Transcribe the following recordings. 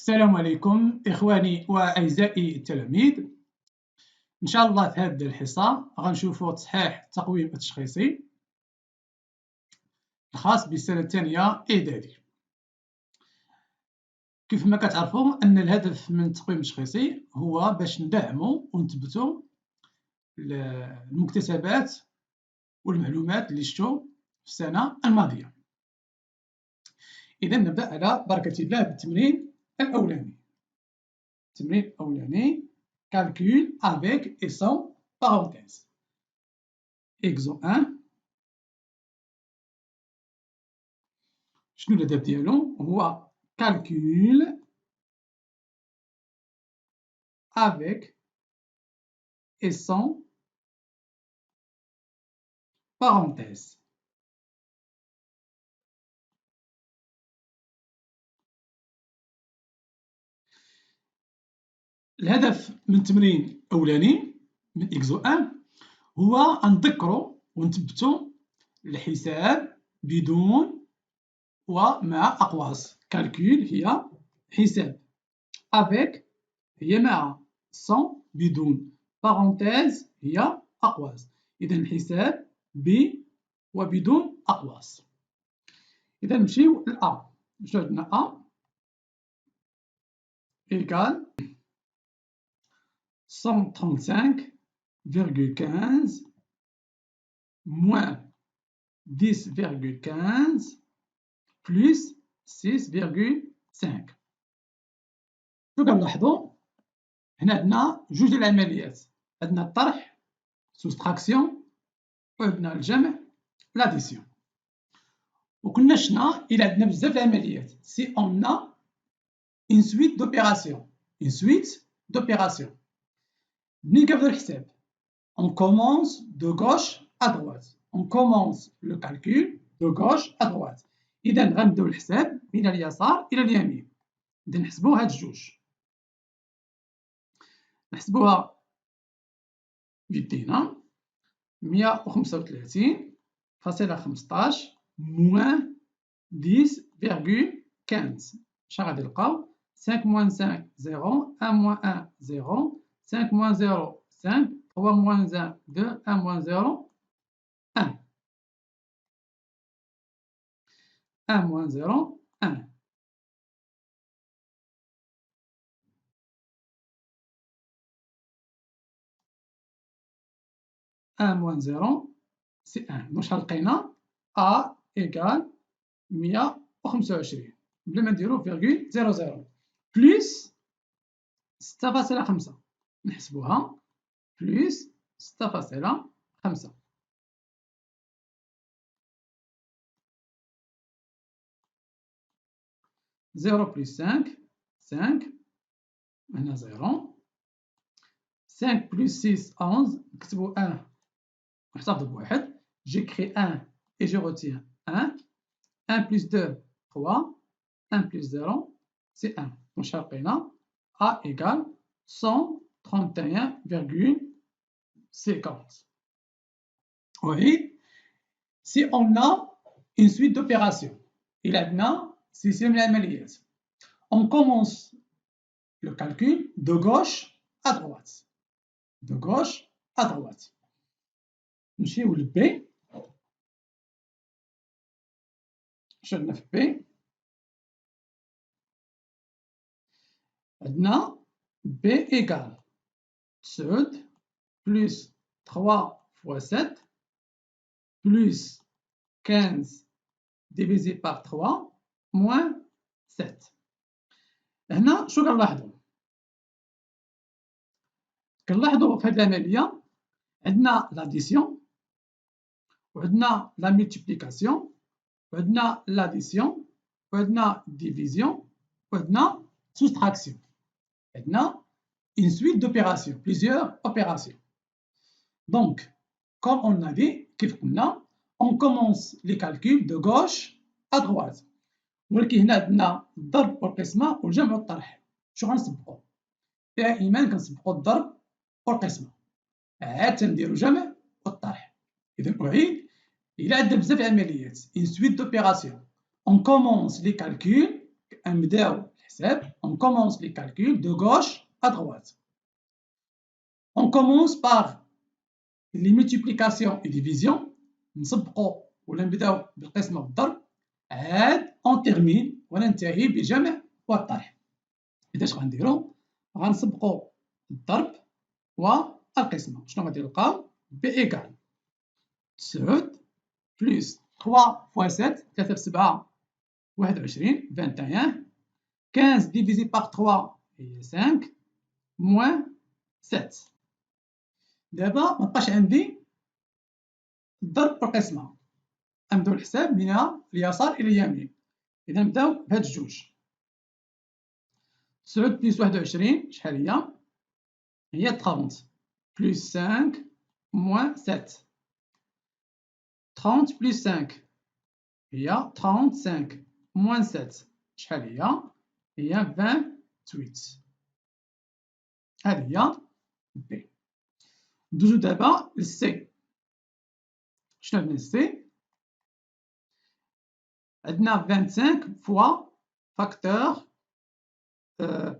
السلام عليكم إخواني وأعزائي التلاميذ. إن شاء الله في هذه الحصة غنشوفوا تصحيح التقويم التشخيصي الخاص بالسنة الثانية إعدادي. كيف ما كتعرفوا أن الهدف من التقويم التشخيصي هو باش ندعموا ونثبتوا المكتسبات والمعلومات اللي شفتوا في السنة الماضية. إذا نبدأ على بركة الله بالتمرين الأولاني. التمرين الأولاني calcul avec et sans parenthèse. Exemple 1. شنو الهدف ديالو؟ هو calcul avec et sans parenthèse. الهدف من التمرين الأولاني من إكزو 1 هو أن نذكروا ونثبتوا الحساب بدون ومع أقواس. كالكول هي حساب، avec هي مع، sans بدون، parenthèse هي أقواس. إذا الحساب ب وبدون أقواس. إذا نمشيو لأ. شنو عندنا أ إيكال 135,15 moins 10,15 plus 6,5. شنو كنلاحظوا؟ هنا عندنا جوج ديال العمليات، عندنا الطرح soustraction وعندنا الجمع l'addition. وكنا شفنا إلا عندنا بزاف د العمليات si on a une suite d'opérations. منين كنبداو الحساب؟ on commence de gauche à droite. On commence le calcul de gauche à droite. إذا غنبداو الحساب من اليسار إلى اليمين. إذا نحسبوا هاد الجوج، نحسبوها بيدينا 135,15 moins 10,15. شحال غادي نلقاو؟ 5 moins 5 0، 1 moins 1 0، 5 moins 0 5، 3 moins 1 2، 1 moins 0 1. 1 moins 0 1. un moins 0 c'est 1. دونك شحال لقينا؟ A égale 125 بلا ما نديرو فيرغول 00 بلس 6.5. نحسبوها بلس 6.5. 0 plus 5 5 هنا 0. 5 plus 6 11. نكتبو 1 ونحتفظ بواحد. J'écris 1 et je retiens 1. 1 plus 2 3. 1 plus 0 c'est 1. Donc شحال لقينا؟ A égale 131,50. Oui, si on a une suite d'opérations, il عندنا سلسلة من العمليات. On commence le calcul de gauche à droite. De gauche à droite. نمشيو ل B. شنو عندنا في B؟ عندنا B égale 9 plus 3 fois 7 plus 15 divisé par 3 moins 7. هنا شنو كنلاحظوا؟ كنلاحظوا في هذه العملية عندنا l'addition وعندنا la multiplication وعندنا l'addition وعندنا division وعندنا soustraction. عندنا une suite d'opérations, plusieurs opérations. Donc, comme on a dit, كيف قلنا, on commence les calculs de gauche à droite. ولكن هنا عندنا الضرب والقسمة والجمع والطرح. شو غنسبقو؟ دائما كنسبقو الضرب والقسمة، عاد تنديرو الجمع والطرح. إذا أعيد، إلا عندنا بزاف عمليات une suite d'opérations. On commence les calculs، نبداو الحساب on commence les calculs de gauche à droite. On commence par les multiplications et divisions. نسبقوا ولا نبداو بالقسمة والضرب عاد on termine وننتهي بالجمع والطرح. إذا اش غنديرو؟ غنسبقوا الضرب والقسمة. شنو غادي نلقاو؟ B égale 7 plus 3 fois 7 3 في 7 21 21 15 divisé par 3 هي 5 moins 7. دابا مبقاش عندي الضرب والقسمة، غنبداو الحساب من اليسار إلى اليمين. إذا نبداو بهاد الجوج. 7 بلس 21 شحال هي؟ هي 30 plus 5 moins 7. 30 plus 5 هي 35 moins 7 شحال هي؟ هي 28. هذه هي بي. ندوزو دابا للسي. شنو عندنا السي؟ عندنا 25 فوا فاكتور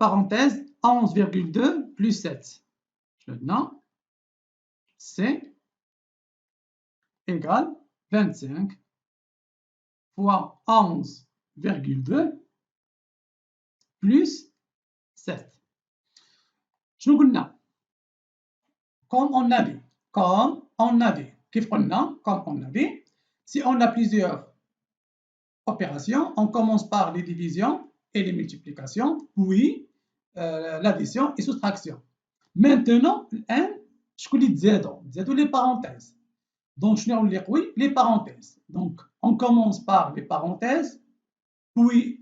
parenthèse 11,2 plus 7. شنو عندنا؟ سي égale 25 fois 11,2 plus 7. شنو قلنا؟ Comme on a dit, كيف قلنا؟ Comme on a dit, si on a plusieurs opérations, on commence par les divisions et les multiplications, puis l'addition et soustraction. Maintenant, شكون اللي تزادوا les parenthèses. Donc, شنو اللي قوي؟ Les parenthèses. Donc, on commence par les parenthèses, puis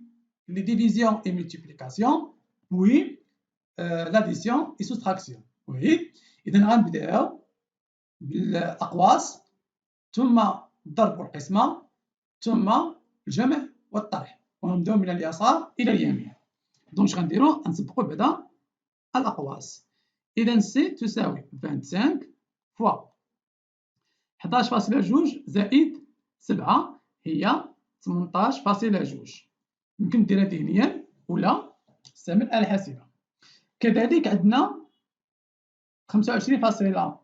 les divisions et multiplications, puis l'addition et soustraction. Oui. إذا غنبداو بالأقواس ثم الضرب والقسمة ثم الجمع والطرح ونبداو من اليسار إلى اليمين. دونك غنديرو غنسبقو بعدا الأقواس. إذا سي تساوي 25 فوا 11.2 زائد 7 هي 18.2. يمكن ديرها ذهنيا ولا استعمل آلة حاسبة. كذلك عندنا 25.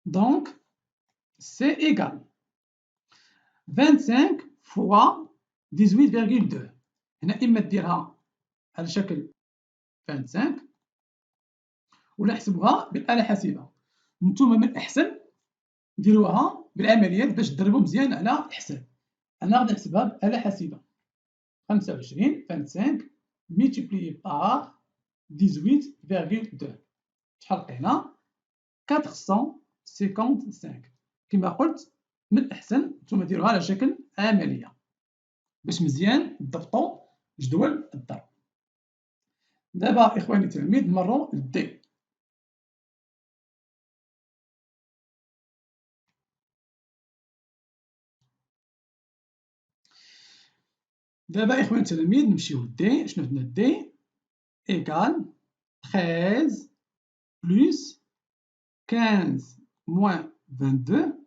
Donc, c'est égal 25 fois 18,2. هنا إما ديرها على شكل 25 ولا حسبوها بالآلة الحاسبة. نتوما من الأحسن ديروها بالعمليات باش تدربوا مزيان على الحساب. أنا غادي نحسبها بالآلة الحاسبة. 25 multiplié par 18,2 شحال لقينا؟ 455. كما قلت من الأحسن نتوما ديروها على شكل عملية باش مزيان تضبطوا جدول الضرب. دابا إخواني التلاميذ نمروا للدي. دابا إخواني التلاميذ نمشيو للدي. شنو عندنا الدي؟ إيكال 13 plus 15 moins 22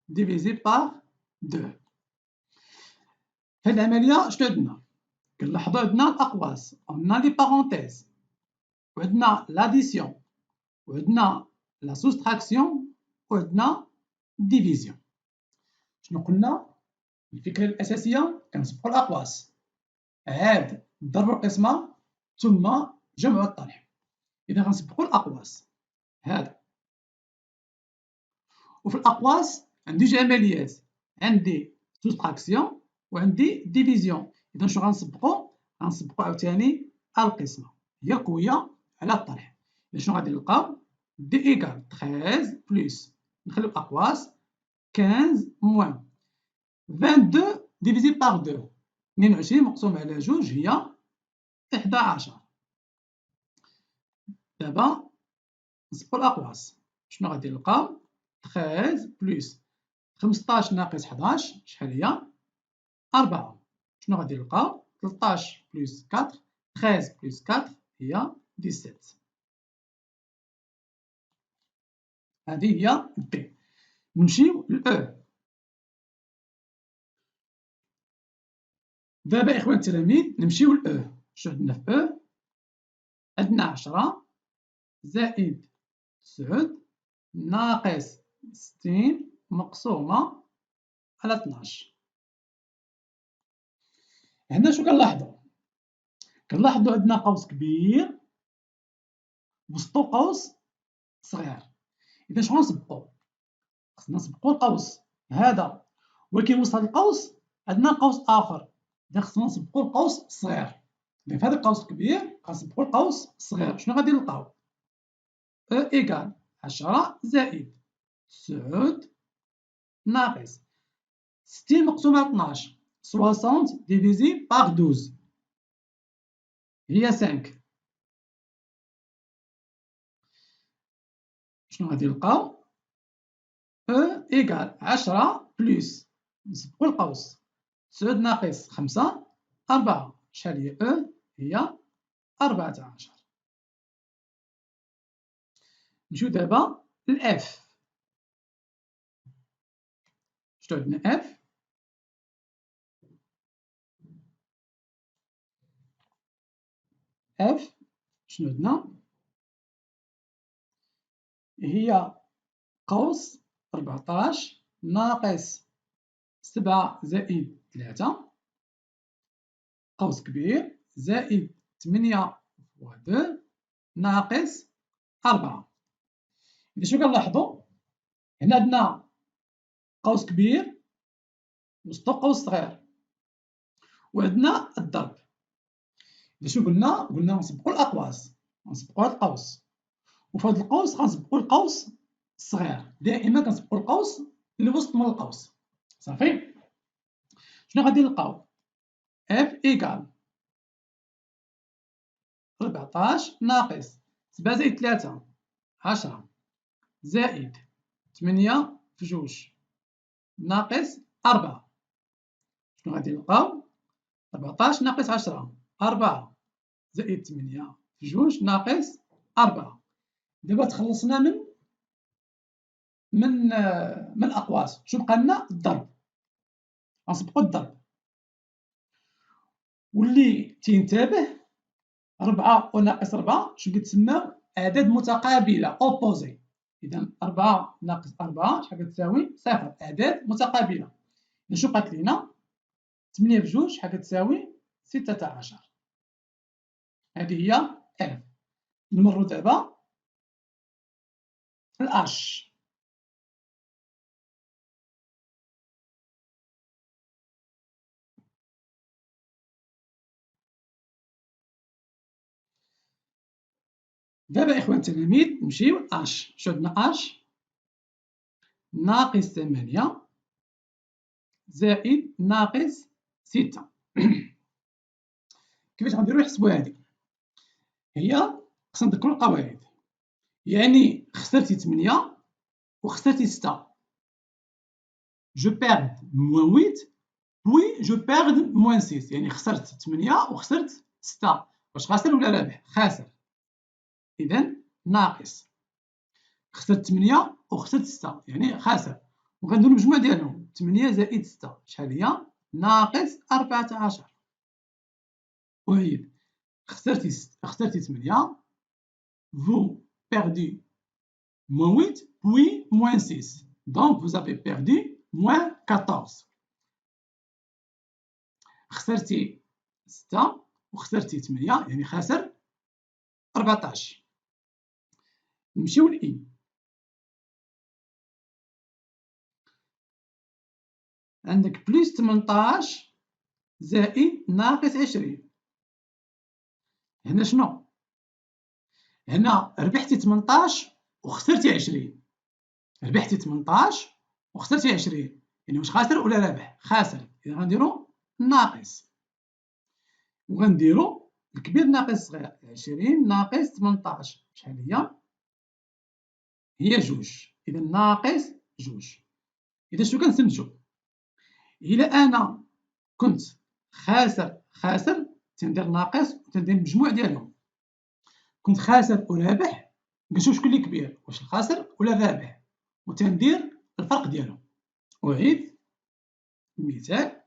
divisé par 2. في هذه العملية شنو عندنا؟ كنلاحظوا عندنا الأقواس، عندنا لي بارونتيز، وعندنا لاديسيون، وعندنا لا سوستراكسيون، وعندنا ديفيزيون. شنو قلنا؟ الفكرة الأساسية كنسبقوا الأقواس، عاد الضرب والقسمة ثم جمع والطرح. إذا غنسبقوا الأقواس هذا. وفي الأقواس عندي جوج عمليات، عندي سوستراكسيون وعندي ديفيزيون. إذا شنو غنسبقوا؟ غنسبقوا عاوتاني القسمة، هي قوية على الطرح. إذا شنو غادي نلقاو؟ دي إيكال 13 بلس نخليو الأقواس 15 موان 22 ديفيزي باغ 2. 22 مقسوم على جوج هي 11. دابا نسبقوا الأقواس. شنو غادي نلقاو؟ 13 بلس 15 ناقص 11 شحال هي؟ 4. شنو غادي نلقاو؟ 13 بلس 4 13 بلس 4 هي 17. هذه هي بي. نمشيو لأو. دابا إخوان التلاميذ نمشيو لأو. شنو عندنا في أو؟ عندنا 10 زائد 9 ناقص 60 مقسومة على 12. هنا شنو كنلاحظو؟ كنلاحظو عندنا قوس كبير وسطو قوس صغير. إذا شنو غنسبقو؟ خصنا نسبقو القوس هذا، ولكن وسط هذا القوس عندنا قوس آخر، إذا خصنا نسبقو القوس الصغير. إذا في هذا القوس الكبير غنسبقو القوس الصغير. شنو غادي نلقاو؟ أو إيكال 10 زائد 9 ناقص 60 مقسوم على 12، 60 ديفيزي باغ 12 هي 5. شنو غادي نلقاو؟ أو إيكال 10 بلس نسبقو القوس 9 ناقص 5 4. شحال هي أو؟ هي 14. نمشيو دابا لإف. شنو عندنا إف؟ إف شنو عندنا؟ هي قوس 14 ناقص 7 زائد 3 قوس كبير زائد 8 فوا 2 ناقص 4. إذا شنو كنلاحظو؟ هنا عندنا قوس كبير وسطو قوس صغير وعندنا الضرب. إذا شنو قلنا؟ قلنا غنسبقو الأقواس، غنسبقو هاد القوس، وفي هاد القوس غنسبقو القوس الصغير. دائما كنسبقو القوس الوسط من القوس. صافي. شنو غادي نلقاو؟ اف ايكال 14 ناقص 7 زائد 3 10 زائد 8 في 2 ناقص 4. شنو غادي نلقاو؟ 14 ناقص 10 4 زائد 8 في 2 ناقص 4. دابا تخلصنا من الأقواس. شنو بقى لنا؟ الضرب. غنسبقو الضرب. واللي تينتبه 4 وناقص 4 شنو كتسمى؟ أعداد متقابلة أوبوزي. إذا 4 ناقص 4 شحال كتساوي؟ 0. أعداد متقابلة. إذا شنو بقات لينا؟ 8 في 2 شحال كتساوي؟ 16. هذه هي إف. نمرو دابا الأش. دابا إخوان التلاميذ نمشيو لأش. شنو عندنا أش؟ ناقص 8 زائد ناقص 6. كيفاش غنديرو نحسبو هادي؟ هي خصنا نذكرو القواعد. يعني خسرتي 8 وخسرتي 6. جو بيرد موان 8 بوي جو بيرد موان 6. يعني خسرت 8 وخسرت 6. واش خاسر ولا رابح؟ خاسر. إذا ناقص. خسرت 8 وخسرت 6 يعني خاسر. وغنديرو المجموع ديالهم 8 زائد 6 شحال هي؟ ناقص 14. أعيد. خسرتي 8 vous perdez moins 8 puis moins 6. Donc vous avez perdu moins 14. خسرتي 6 وخسرتي 8 يعني خاسر 14. نمشيو لإي. عندك بلس 18 زائد ناقص 20. هنا شنو؟ هنا ربحتي 18 وخسرتي 20. ربحتي 18 وخسرتي 20 يعني واش خاسر ولا رابح؟ خاسر. إذا غنديرو ناقص وغنديرو الكبير ناقص الصغير. 20 ناقص 18 شحال هي؟ هي 2. إذا ناقص 2. إذا شنو كنستنتجو؟ إلا أنا كنت خاسر تندير ناقص وتندير المجموع ديالهم. كنت خاسر ورابح كنشوف شكون اللي كبير، واش الخاسر ولا الرابح، وتندير الفرق ديالهم. أعيد المثال.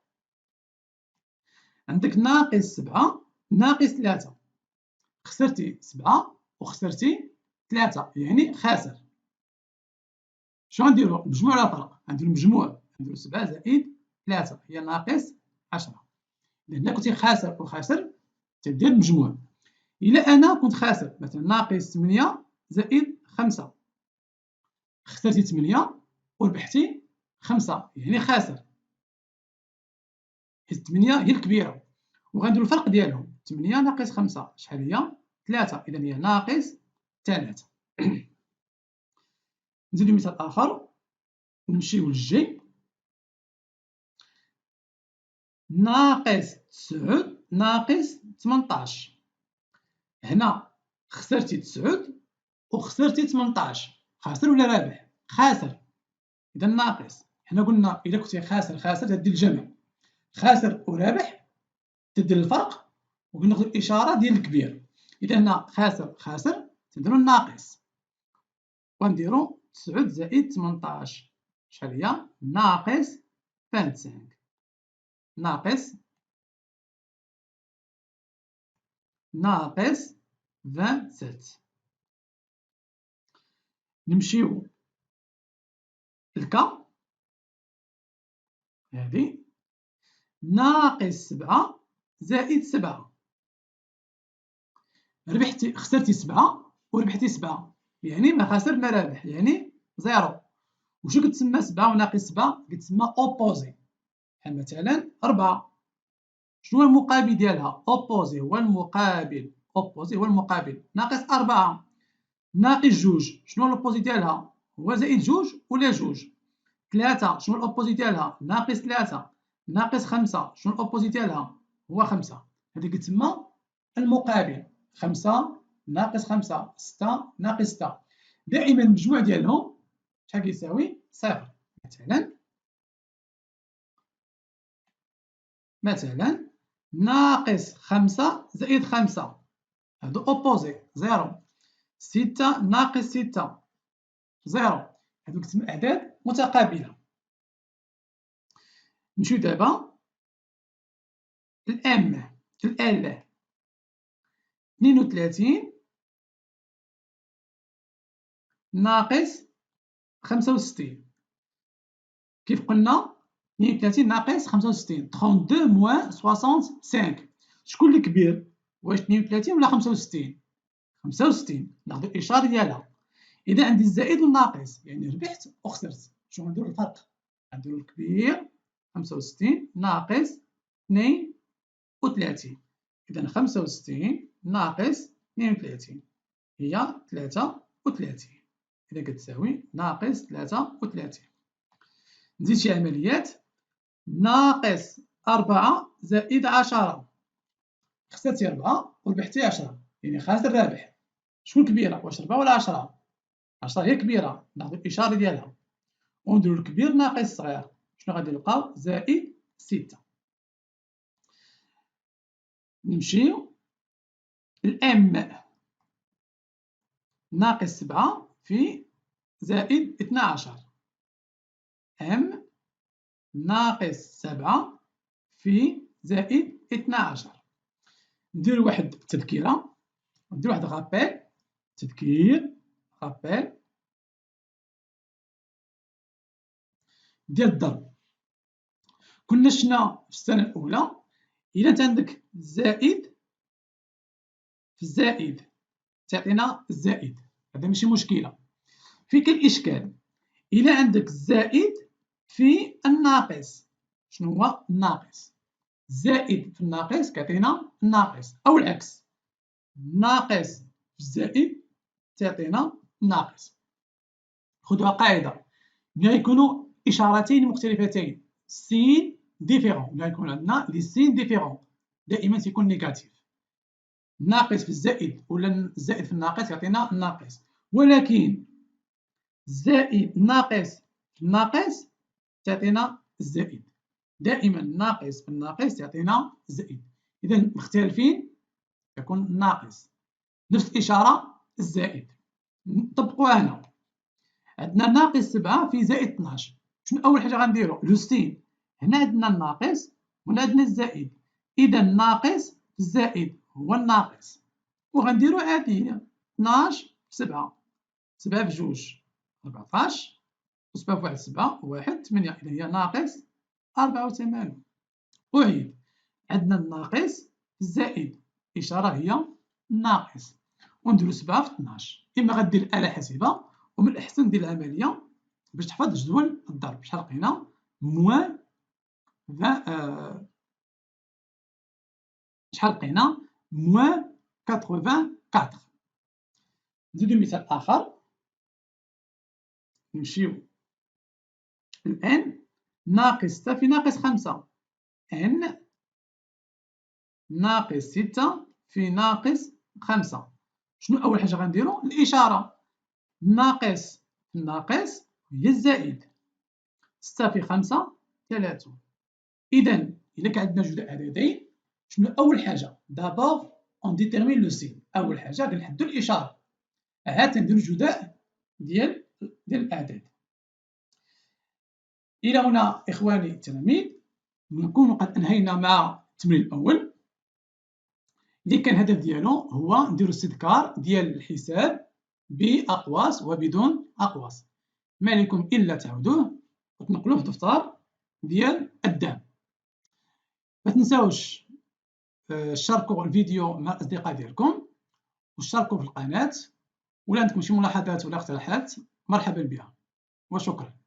عندك ناقص 7 ناقص 3، خسرتي 7 وخسرتي 3 يعني خاسر. شنو غنديرو؟ المجموع ولا الفرق؟ غنديرو المجموع، غنديرو 7 زائد 3 هي ناقص 10. إلا كنتي خاسر وخاسر تدير المجموع. إلا أنا كنت خاسر مثلا ناقص 8 زائد 5، خسرتي 8 وربحتي 5 يعني خاسر، حيت 8 هي الكبيرة، وغنديرو الفرق ديالهم 8 ناقص 5 شحال هي؟ 3 إذا هي ناقص 3. نزيدو مثال آخر نمشيو للجي. ناقص 9 ناقص 18، هنا خسرتي 9 وخسرتي 18، خاسر ولا رابح؟ خاسر، إذا ناقص. حنا قلنا إلا كنتي خاسر خاسر تدير الجمع، خاسر ورابح تدير الفرق وناخذ الإشارة ديال الكبير. إذا هنا خاسر خاسر تنديرو الناقص ونديرو 9 زائد 18 شحال هي؟ ناقص 25 ناقص 27. نمشيو للكا هذه ناقص 7 زائد 7، ربحتي خسرتي 7 وربحتي 7 يعني ما خاسر ما رابح يعني زيرو. وشو كتسمى 7 وناقص 7؟ كتسمى اوبوزي. بحال مثلا 4 شنو هو المقابل ديالها؟ اوبوزي هو المقابل، اوبوزي هو المقابل. ناقص 4 ناقص 2 شنو هو الاوبوزي ديالها؟ هو زائد 2 ولا 2. 3 شنو هو الاوبوزي ديالها؟ ناقص 3 ناقص 5 شنو الاوبوزي ديالها؟ هو 5. هذه كتسمى المقابل. 5 ناقص 5 6 ناقص 6. دائما المجموع ديالهم شحال كيساوي؟ صفر. مثلا ناقص 5 زائد 5 هادو اوبوزي زيرو. 6 ناقص 6 زيرو، هادو كتسمى أعداد متقابلة. نمشيو دابا الأل 32 ناقص 65. كيف قلنا 32 ناقص 65 32 موان 65. شكون اللي كبير؟ واش 32 ولا 65؟ 65 ناخذ الإشارة ديالها. إذا عندي الزائد والناقص يعني ربحت وخسرت، شنو غنديرو الفرق؟ غنديرو الكبير 65 ناقص 32. إذا 65 ناقص 32 هي 33، إذا كتساوي ناقص 33. نزيد شي عمليات. ناقص 4 زائد 10، خسرتي 4 وربحتي 10 يعني خاسر رابح. شكون كبيرة؟ واش 4 ولا 10؟ 10 هي كبيرة، ناخذ الإشارة ديالها ونديرو الكبير ناقص الصغير. شنو غادي نلقاو؟ زائد 6. نمشيو الأم ناقص 7 في زائد 12. أم ناقص 7 في زائد 12. ندير واحد التذكيرة، ندير واحد غابيل، تذكير غابيل ديال الضرب. كنا شفنا في السنة الأولى إلا أنت عندك الزائد في الزائد تعطينا الزائد، هذا ماشي مشكلة. فين كاين الإشكال؟ إلا عندك الزائد في الناقص، شنو هو الناقص؟ الزائد في الناقص كيعطينا الناقص، أو العكس الناقص في الزائد تعطينا الناقص. خذوها قاعدة، ملي يكونوا إشارتين مختلفتين سين ديفيرون، ملي يكون عندنا لي سين ديفيرون دائما تيكون نيجاتيف. الناقص في الزائد ولا الزائد في الناقص يعطينا الناقص، ولكن الزائد ناقص في الناقص تعطينا الزائد. دائما الناقص في الناقص يعطينا الزائد، إذا مختلفين يكون الناقص. نفس الإشارة الزائد نطبقوها هنا. عندنا ناقص 7 في زائد 12. شنو أول حاجة غنديرو؟ لو سين. هنا عندنا الناقص وهنا عندنا الزائد، إذا ناقص الزائد هو الناقص، وغنديرو آتية 12 في 7، 7 في 2 14، و7 في 1 7 1 8، إذا هي ناقص 84. أعيد، عندنا الناقص الزائد، الإشارة هي ناقص، ونديرو 7 في 12. إما غدير آلة حاسبة، ومن الأحسن دير العملية باش تحفظ جدول الضرب. شحال لقينا؟ موان 20 شحال لقينا؟ موان 84. نزيدو مثال آخر، نمشيو ل ناقص 6 في ناقص 5، n ناقص 6 في ناقص 5. شنو أول حاجة غنديرو؟ الإشارة، ناقص في الناقص هي الزائد، 6 في 5 3. إذا إلا كان عندنا جوج أعدادين، شنو أول حاجة؟ دابور أون ديتيرمين لو سين، أول حاجة كنحدو الإشارة، عاد تنديرو الجداء ديال الأعداد. إلى هنا إخواني التلاميذ نكون قد أنهينا مع التمرين الأول، اللي كان الهدف ديالو هو نديرو استذكار ديال الحساب بأقواس وبدون أقواس. ما عليكم إلا تعودوه وتنقلوه في الدفتر ديال الدام. ما تنساوش شاركوا الفيديو مع الأصدقاء ديالكم، وشاركوا في القناة، ولا عندكم شي ملاحظات ولا اقتراحات مرحبا بها، وشكرا.